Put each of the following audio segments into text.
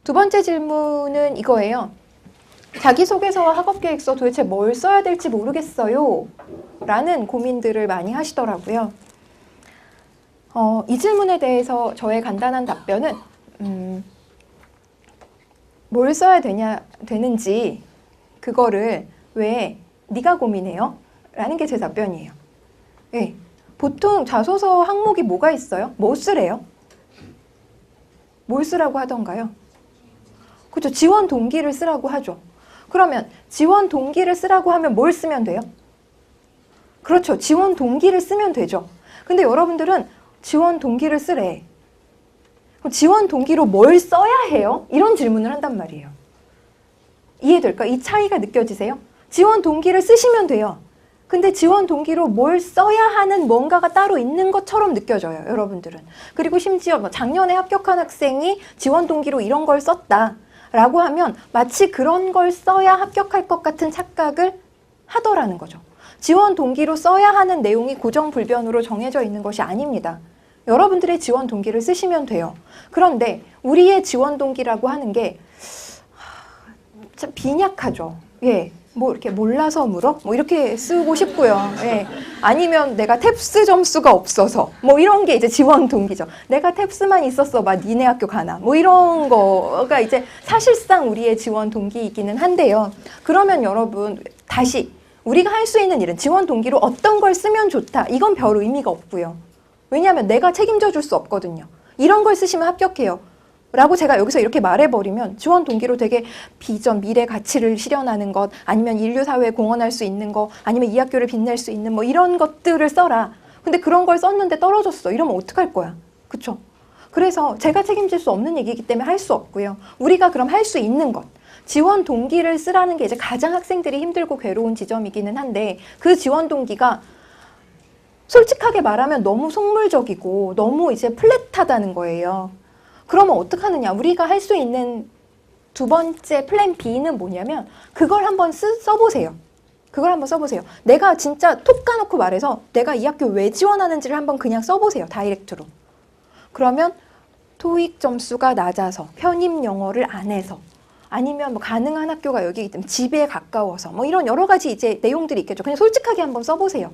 두 번째 질문은 이거예요. 자기소개서와 학업계획서 도대체 뭘 써야 될지 모르겠어요 라는 고민들을 많이 하시더라고요. 이 질문에 대해서 저의 간단한 답변은 뭘 써야 되는지 그거를 왜 네가 고민해요? 라는 게 제 답변이에요. 네. 보통 자소서 항목이 뭐가 있어요? 뭐 쓰래요? 뭘 쓰라고 하던가요? 그렇죠. 지원 동기를 쓰라고 하죠. 그러면 지원 동기를 쓰라고 하면 뭘 쓰면 돼요? 그렇죠. 지원 동기를 쓰면 되죠. 근데 여러분들은 지원 동기를 쓰래. 그럼 지원 동기로 뭘 써야 해요? 이런 질문을 한단 말이에요. 이해될까? 이 차이가 느껴지세요? 지원 동기를 쓰시면 돼요. 근데 지원 동기로 뭘 써야 하는 뭔가가 따로 있는 것처럼 느껴져요, 여러분들은. 그리고 심지어 작년에 합격한 학생이 지원 동기로 이런 걸 썼다라고 하면 마치 그런 걸 써야 합격할 것 같은 착각을 하더라는 거죠. 지원 동기로 써야 하는 내용이 고정불변으로 정해져 있는 것이 아닙니다. 여러분들의 지원 동기를 쓰시면 돼요. 그런데 우리의 지원 동기라고 하는 게 참 빈약하죠. 예. 뭐 이렇게 몰라서 물어? 뭐 이렇게 쓰고 싶고요. 예. 아니면 내가 탭스 점수가 없어서 뭐 이런 게 이제 지원 동기죠. 내가 탭스만 있었어 막 니네 학교 가나 뭐 이런 거가 이제 사실상 우리의 지원 동기이기는 한데요. 그러면 여러분 다시 우리가 할 수 있는 일은 지원 동기로 어떤 걸 쓰면 좋다. 이건 별 의미가 없고요. 왜냐하면 내가 책임져 줄 수 없거든요. 이런 걸 쓰시면 합격해요. 라고 제가 여기서 이렇게 말해버리면 지원 동기로 되게 비전, 미래 가치를 실현하는 것, 아니면 인류 사회에 공헌할 수 있는 거, 아니면 이 학교를 빛낼 수 있는 뭐 이런 것들을 써라. 근데 그런 걸 썼는데 떨어졌어. 이러면 어떡할 거야? 그쵸? 그래서 제가 책임질 수 없는 얘기이기 때문에 할 수 없고요. 우리가 그럼 할 수 있는 것. 지원 동기를 쓰라는 게 이제 가장 학생들이 힘들고 괴로운 지점이기는 한데 그 지원 동기가 솔직하게 말하면 너무 속물적이고 너무 이제 플랫하다는 거예요. 그러면 어떡하느냐? 우리가 할 수 있는 두 번째 플랜 B는 뭐냐면 그걸 한번 써보세요. 그걸 한번 써보세요. 내가 진짜 톡 까놓고 말해서 내가 이 학교 왜 지원하는지를 한번 그냥 써보세요. 다이렉트로. 그러면 토익 점수가 낮아서 편입 영어를 안 해서 아니면 뭐 가능한 학교가 여기 있다면 집에 가까워서 뭐 이런 여러 가지 이제 내용들이 있겠죠. 그냥 솔직하게 한번 써보세요.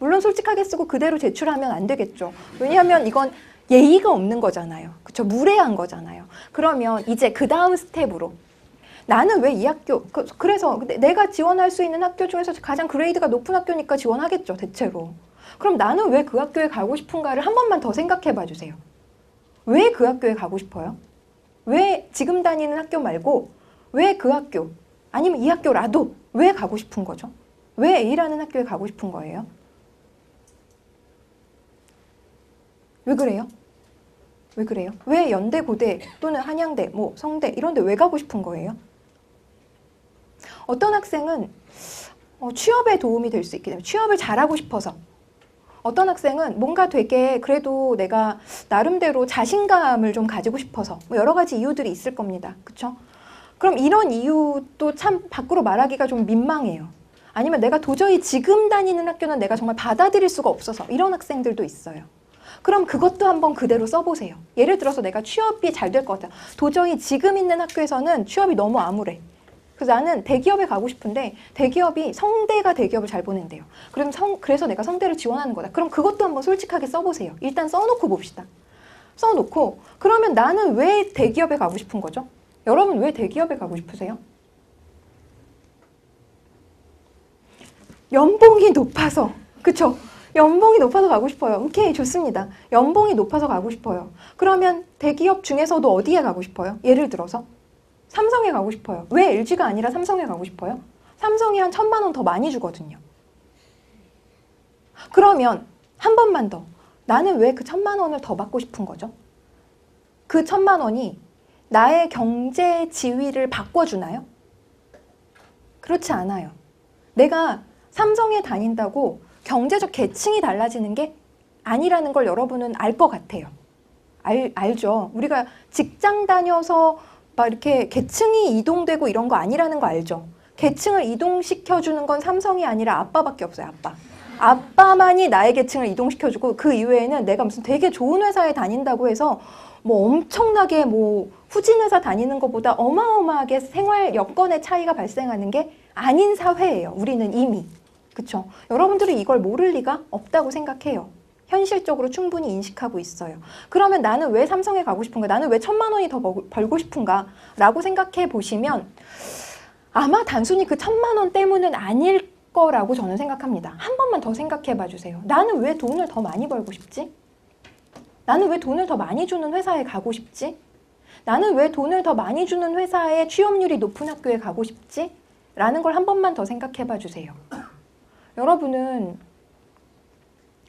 물론 솔직하게 쓰고 그대로 제출하면 안 되겠죠. 왜냐하면 이건 예의가 없는 거잖아요. 그쵸? 무례한 거잖아요. 그러면 이제 그 다음 스텝으로 나는 왜 이 학교, 그래서 내가 지원할 수 있는 학교 중에서 가장 그레이드가 높은 학교니까 지원하겠죠, 대체로. 그럼 나는 왜 그 학교에 가고 싶은가를 한 번만 더 생각해 봐 주세요. 왜 그 학교에 가고 싶어요? 왜 지금 다니는 학교 말고 왜 그 학교, 아니면 이 학교라도 왜 가고 싶은 거죠? 왜 A라는 학교에 가고 싶은 거예요? 왜 그래요? 왜 그래요? 왜 연대, 고대 또는 한양대, 뭐 성대 이런 데 왜 가고 싶은 거예요? 어떤 학생은 취업에 도움이 될 수 있기 때문에 취업을 잘하고 싶어서 어떤 학생은 뭔가 되게 그래도 내가 나름대로 자신감을 좀 가지고 싶어서 뭐 여러 가지 이유들이 있을 겁니다. 그쵸? 그럼 이런 이유도 참 밖으로 말하기가 좀 민망해요. 아니면 내가 도저히 지금 다니는 학교는 내가 정말 받아들일 수가 없어서 이런 학생들도 있어요. 그럼 그것도 한번 그대로 써보세요. 예를 들어서 내가 취업이 잘 될 것 같아. 도저히 지금 있는 학교에서는 취업이 너무 암울해. 그래서 나는 대기업에 가고 싶은데 대기업이 성대가 대기업을 잘 보낸대요. 그래서 내가 성대를 지원하는 거다. 그럼 그것도 한번 솔직하게 써보세요. 일단 써놓고 봅시다. 써놓고 그러면 나는 왜 대기업에 가고 싶은 거죠? 여러분 왜 대기업에 가고 싶으세요? 연봉이 높아서. 그쵸? 연봉이 높아서 가고 싶어요. 오케이, 좋습니다. 연봉이 높아서 가고 싶어요. 그러면 대기업 중에서도 어디에 가고 싶어요? 예를 들어서 삼성에 가고 싶어요. 왜 LG가 아니라 삼성에 가고 싶어요? 삼성이 한 1,000만 원 더 많이 주거든요. 그러면 한 번만 더. 나는 왜 그 1,000만 원을 더 받고 싶은 거죠? 그 1,000만 원이 나의 경제 지위를 바꿔주나요? 그렇지 않아요. 내가 삼성에 다닌다고 경제적 계층이 달라지는 게 아니라는 걸 여러분은 알 것 같아요. 알죠? 우리가 직장 다녀서 막 이렇게 계층이 이동되고 이런 거 아니라는 거 알죠? 계층을 이동시켜주는 건 삼성이 아니라 아빠밖에 없어요, 아빠. 아빠만이 나의 계층을 이동시켜주고 그 이외에는 내가 무슨 되게 좋은 회사에 다닌다고 해서 뭐 엄청나게 뭐 후진회사 다니는 것보다 어마어마하게 생활 여건의 차이가 발생하는 게 아닌 사회예요. 우리는 이미. 그쵸? 여러분들이 이걸 모를 리가 없다고 생각해요. 현실적으로 충분히 인식하고 있어요. 그러면 나는 왜 삼성에 가고 싶은가? 나는 왜 1,000만 원이 더 벌고 싶은가? 라고 생각해 보시면 아마 단순히 그 1,000만 원 때문은 아닐 거라고 저는 생각합니다. 한 번만 더 생각해 봐 주세요. 나는 왜 돈을 더 많이 벌고 싶지? 나는 왜 돈을 더 많이 주는 회사에 가고 싶지? 나는 왜 돈을 더 많이 주는 회사에 취업률이 높은 학교에 가고 싶지? 라는 걸 한 번만 더 생각해 봐 주세요. 여러분은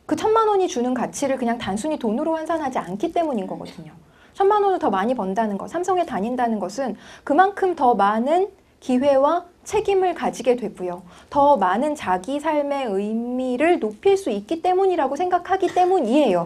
그 1,000만 원이 주는 가치를 그냥 단순히 돈으로 환산하지 않기 때문인 거거든요. 1,000만 원을 더 많이 번다는 것, 삼성에 다닌다는 것은 그만큼 더 많은 기회와 책임을 가지게 되고요. 더 많은 자기 삶의 의미를 높일 수 있기 때문이라고 생각하기 때문이에요.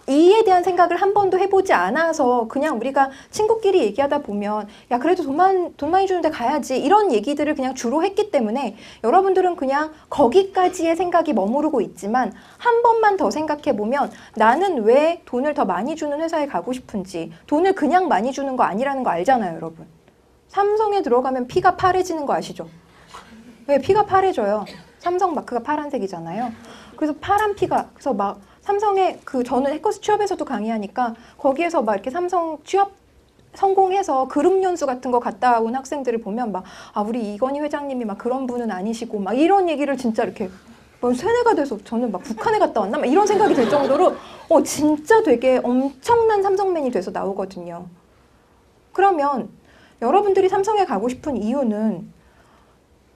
이에 대한 생각을 한 번도 해보지 않아서 그냥 우리가 친구끼리 얘기하다 보면 야 그래도 돈 많이 주는데 가야지 이런 얘기들을 그냥 주로 했기 때문에 여러분들은 그냥 거기까지의 생각이 머무르고 있지만 한 번만 더 생각해보면 나는 왜 돈을 더 많이 주는 회사에 가고 싶은지 돈을 그냥 많이 주는 거 아니라는 거 알잖아요, 여러분. 삼성에 들어가면 피가 파래지는 거 아시죠? 네, 피가 파래져요. 삼성 마크가 파란색이잖아요. 그래서 파란 피가 그래서 막 삼성에 저는 해커스 취업에서도 강의하니까 거기에서 막 이렇게 삼성 취업 성공해서 그룹 연수 같은 거 갔다 온 학생들을 보면 막 우리 이건희 회장님이 막 그런 분은 아니시고 막 이런 얘기를 진짜 이렇게 뭐 세뇌가 돼서 저는 막 북한에 갔다 왔나 막 이런 생각이 들 정도로 진짜 되게 엄청난 삼성맨이 돼서 나오거든요. 그러면 여러분들이 삼성에 가고 싶은 이유는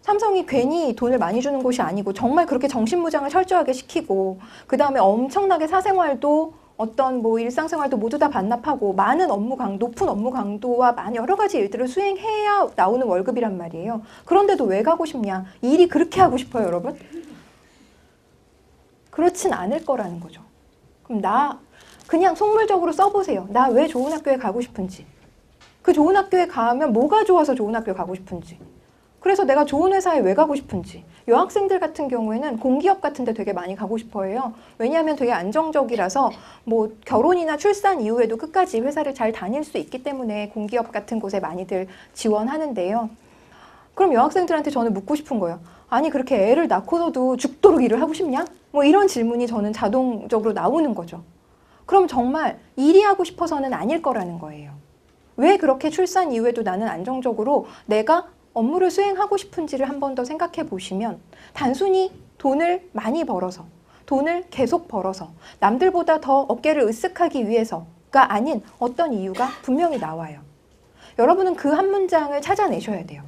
삼성이 괜히 돈을 많이 주는 곳이 아니고 정말 그렇게 정신무장을 철저하게 시키고 그 다음에 엄청나게 사생활도 어떤 뭐 일상생활도 모두 다 반납하고 많은 높은 업무 강도와 여러 가지 일들을 수행해야 나오는 월급이란 말이에요. 그런데도 왜 가고 싶냐? 일이 그렇게 하고 싶어요, 여러분? 그렇진 않을 거라는 거죠. 그럼 그냥 속물적으로 써보세요. 나 왜 좋은 학교에 가고 싶은지. 그 좋은 학교에 가면 뭐가 좋아서 좋은 학교에 가고 싶은지. 그래서 내가 좋은 회사에 왜 가고 싶은지. 여학생들 같은 경우에는 공기업 같은 데 되게 많이 가고 싶어 해요. 왜냐하면 되게 안정적이라서 뭐 결혼이나 출산 이후에도 끝까지 회사를 잘 다닐 수 있기 때문에 공기업 같은 곳에 많이들 지원하는데요. 그럼 여학생들한테 저는 묻고 싶은 거예요. 아니 그렇게 애를 낳고서도 죽도록 일을 하고 싶냐? 뭐 이런 질문이 저는 자동적으로 나오는 거죠. 그럼 정말 일이 하고 싶어서는 아닐 거라는 거예요. 왜 그렇게 출산 이후에도 나는 안정적으로 내가 업무를 수행하고 싶은지를 한 번 더 생각해 보시면 단순히 돈을 많이 벌어서 돈을 계속 벌어서 남들보다 더 어깨를 으쓱하기 위해서가 아닌 어떤 이유가 분명히 나와요. 여러분은 그 한 문장을 찾아내셔야 돼요.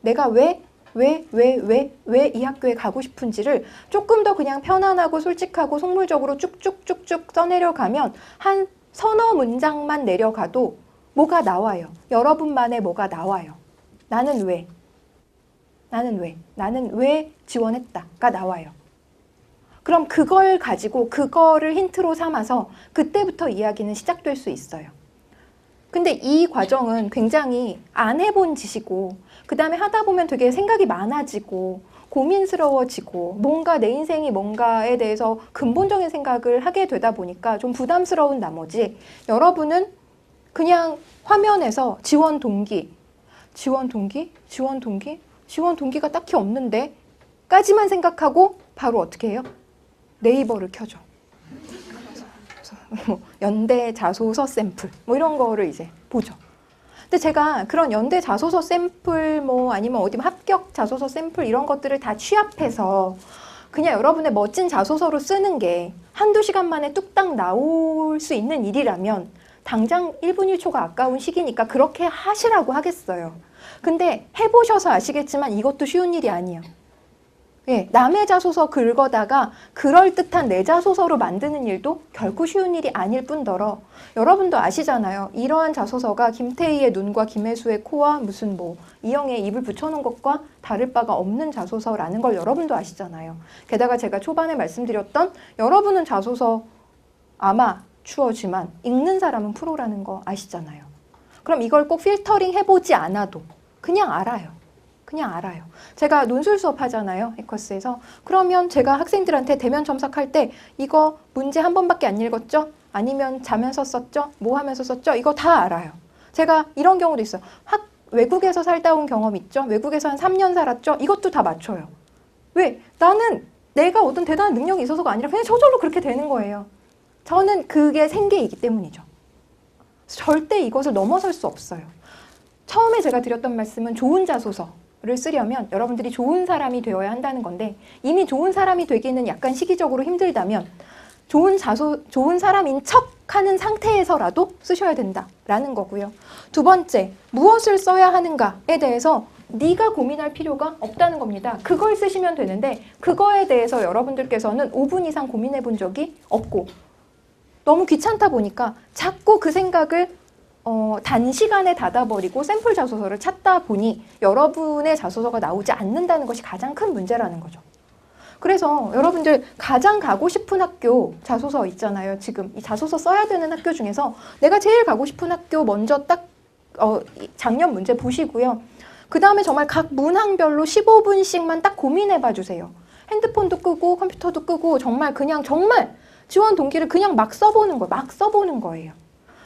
내가 왜 이 학교에 가고 싶은지를 조금 더 그냥 편안하고 솔직하고 속물적으로 쭉쭉쭉쭉 써내려가면 한 서너 문장만 내려가도 뭐가 나와요. 여러분만의 뭐가 나와요. 나는 왜 지원했다가 나와요. 그럼 그걸 가지고 그거를 힌트로 삼아서 그때부터 이야기는 시작될 수 있어요. 근데 이 과정은 굉장히 안 해본 짓이고 그 다음에 하다 보면 되게 생각이 많아지고 고민스러워지고 뭔가 내 인생이 뭔가에 대해서 근본적인 생각을 하게 되다 보니까 좀 부담스러운 나머지 여러분은 그냥 화면에서 지원 동기가 딱히 없는데 까지만 생각하고 바로 어떻게 해요? 네이버를 켜죠. 뭐 연대 자소서 샘플 뭐 이런 거를 이제 보죠. 근데 제가 그런 연대 자소서 샘플 뭐 아니면 어디 합격 자소서 샘플 이런 것들을 다 취합해서 그냥 여러분의 멋진 자소서로 쓰는 게 한두 시간 만에 뚝딱 나올 수 있는 일이라면 당장 1분 1초가 아까운 시기니까 그렇게 하시라고 하겠어요. 근데 해보셔서 아시겠지만 이것도 쉬운 일이 아니에요. 예, 남의 자소서 긁어다가 그럴듯한 내 자소서로 만드는 일도 결코 쉬운 일이 아닐 뿐더러 여러분도 아시잖아요. 이러한 자소서가 김태희의 눈과 김혜수의 코와 무슨 뭐 이영애의 입을 붙여놓은 것과 다를 바가 없는 자소서라는 걸 여러분도 아시잖아요. 게다가 제가 초반에 말씀드렸던 여러분은 자소서 아마 추어지만 읽는 사람은 프로라는 거 아시잖아요. 그럼 이걸 꼭 필터링 해보지 않아도 그냥 알아요. 제가 논술 수업 하잖아요. 해커스에서. 그러면 제가 학생들한테 대면 첨삭할 때 이거 문제 한 번밖에 안 읽었죠? 아니면 자면서 썼죠? 뭐 하면서 썼죠? 이거 다 알아요. 제가 이런 경우도 있어요. 외국에서 살다 온 경험 있죠? 외국에서 한 3년 살았죠? 이것도 다 맞춰요. 왜? 나는 내가 어떤 대단한 능력이 있어서가 아니라 그냥 저절로 그렇게 되는 거예요. 저는 그게 생계이기 때문이죠. 절대 이것을 넘어설 수 없어요. 처음에 제가 드렸던 말씀은 좋은 자소서를 쓰려면 여러분들이 좋은 사람이 되어야 한다는 건데, 이미 좋은 사람이 되기는 약간 시기적으로 힘들다면 좋은 사람인 척 하는 상태에서라도 쓰셔야 된다라는 거고요. 두 번째, 무엇을 써야 하는가에 대해서 네가 고민할 필요가 없다는 겁니다. 그걸 쓰시면 되는데 그거에 대해서 여러분들께서는 5분 이상 고민해 본 적이 없고 너무 귀찮다 보니까 자꾸 그 생각을 단시간에 닫아버리고 샘플 자소서를 찾다 보니 여러분의 자소서가 나오지 않는다는 것이 가장 큰 문제라는 거죠. 그래서 여러분들 가장 가고 싶은 학교 자소서 있잖아요. 지금 이 자소서 써야 되는 학교 중에서 내가 제일 가고 싶은 학교 먼저 딱 작년 문제 보시고요. 그 다음에 정말 각 문항별로 15분씩만 딱 고민해봐 주세요. 핸드폰도 끄고 컴퓨터도 끄고 정말 지원 동기를 그냥 막 써보는 거예요. 막 써보는 거예요.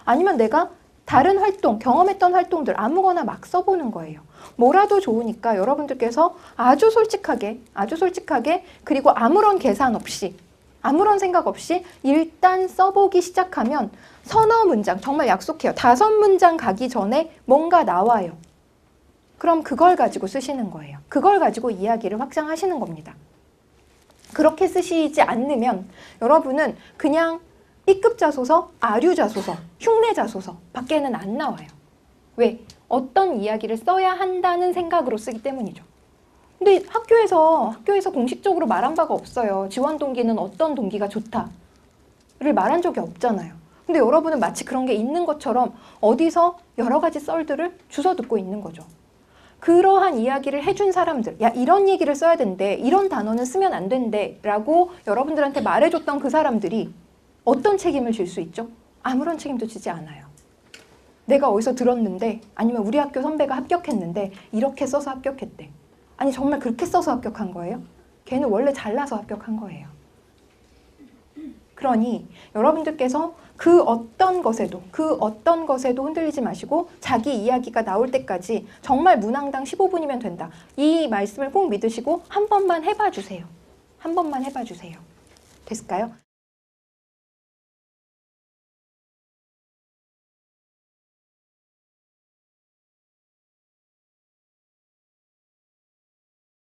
아니면 내가 다른 활동, 경험했던 활동들 아무거나 막 써보는 거예요. 뭐라도 좋으니까 여러분들께서 아주 솔직하게 그리고 아무런 계산 없이 아무런 생각 없이 일단 써보기 시작하면 서너 문장, 정말 약속해요. 5문장 가기 전에 뭔가 나와요. 그럼 그걸 가지고 쓰시는 거예요. 그걸 가지고 이야기를 확장하시는 겁니다. 그렇게 쓰시지 않으면 여러분은 그냥 B급 자소서, 아류 자소서, 흉내 자소서 밖에는 안 나와요. 왜? 어떤 이야기를 써야 한다는 생각으로 쓰기 때문이죠. 근데 학교에서 공식적으로 말한 바가 없어요. 지원 동기는 어떤 동기가 좋다를 말한 적이 없잖아요. 근데 여러분은 마치 그런 게 있는 것처럼 어디서 여러 가지 썰들을 주워 듣고 있는 거죠. 그러한 이야기를 해준 사람들, 야 이런 얘기를 써야 된대, 이런 단어는 쓰면 안 된대 라고 여러분들한테 말해줬던 그 사람들이 어떤 책임을 질 수 있죠? 아무런 책임도 지지 않아요. 내가 어디서 들었는데, 아니면 우리 학교 선배가 합격했는데 이렇게 써서 합격했대. 아니 정말 그렇게 써서 합격한 거예요? 걔는 원래 잘나서 합격한 거예요. 그러니 여러분들께서 그 어떤 것에도 흔들리지 마시고 자기 이야기가 나올 때까지 정말 문항당 15분이면 된다. 이 말씀을 꼭 믿으시고 한 번만 해봐 주세요. 한 번만 해봐 주세요. 됐을까요?